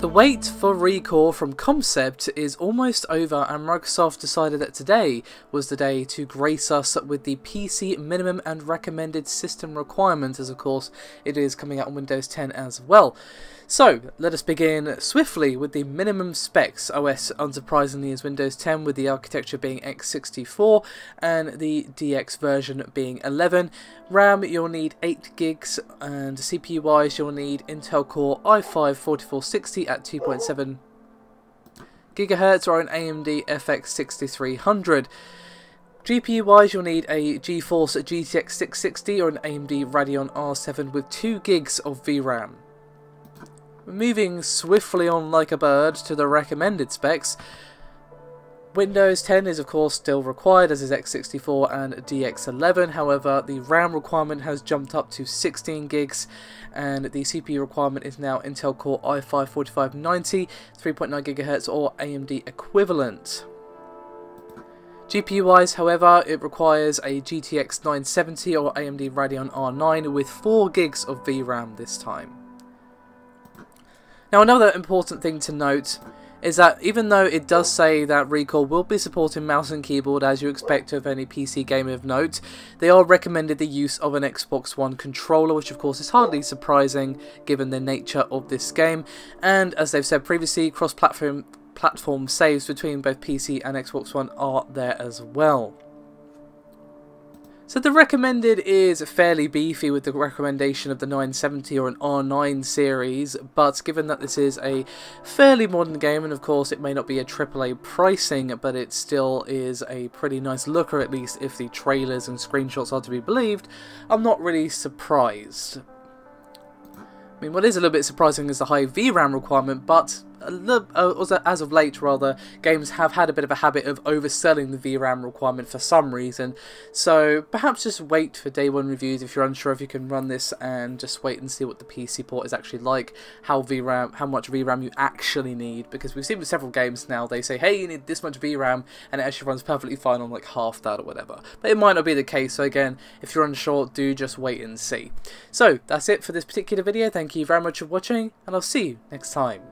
The wait for ReCore from Comcept is almost over, and Microsoft decided that today was the day to grace us with the PC minimum and recommended system requirement, as of course it is coming out on Windows 10 as well. So let us begin swiftly with the minimum specs. OS unsurprisingly is Windows 10, with the architecture being x64 and the DX version being 11. RAM, you'll need 8 gigs, and CPU wise you'll need Intel Core i5-4460 at 2.7 GHz or an AMD FX 6300. GPU wise you'll need a GeForce GTX 660 or an AMD Radeon R7 with 2 gigs of VRAM. Moving swiftly on like a bird to the recommended specs, Windows 10 is of course still required, as is x64 and DX11. However, the RAM requirement has jumped up to 16 gigs, and the CPU requirement is now Intel Core i5-4590, 3.9 GHz or AMD equivalent. GPU wise, however, it requires a GTX 970 or AMD Radeon R9 with 4 gigs of VRAM this time. Now, another important thing to note is that even though it does say that ReCore will be supporting mouse and keyboard as you expect of any PC game of note, they are recommended the use of an Xbox One controller, which of course is hardly surprising given the nature of this game. And as they've said previously, cross-platform saves between both PC and Xbox One are there as well. So the recommended is fairly beefy with the recommendation of the 970 or an R9 series, but given that this is a fairly modern game, and of course it may not be a AAA pricing, but it still is a pretty nice looker, at least if the trailers and screenshots are to be believed, I'm not really surprised. I mean, what is a little bit surprising is the high VRAM requirement, but as of late, rather, games have had a bit of a habit of overselling the VRAM requirement for some reason. So perhaps just wait for day one reviews if you're unsure if you can run this, and just wait and see what the PC port is actually like, how much VRAM you actually need, because we've seen with several games now, they say, hey, you need this much VRAM, and it actually runs perfectly fine on like half that or whatever. But it might not be the case, so again, if you're unsure, do just wait and see. So that's it for this particular video. Thank you very much for watching, and I'll see you next time.